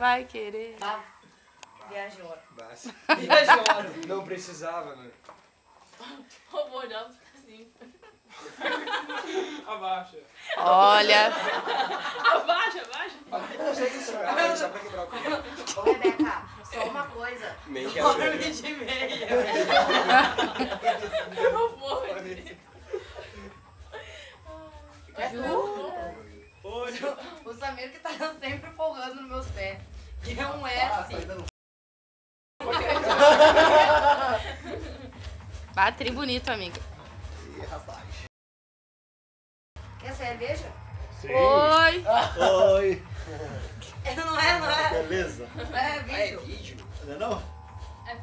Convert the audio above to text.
vai querer. Tá. Viajou. Basta. Viajou. Não precisava, né? Eu vou olhar assim. Abaixa. Olha. Abaixa. Consegue isso, cara? Só pra quebrar o cabelo. Ô, Rebeca, só uma coisa. Nem que Dorme de meia. Eu vou. É tu. O Samir que tá sempre folgando nos meus pés. Que é um S. Bate bonito, amiga. Ih, rapaz. Quer cerveja? Sim. Oi. Oi. Não é? Beleza? É vídeo. vídeo. Não é não? É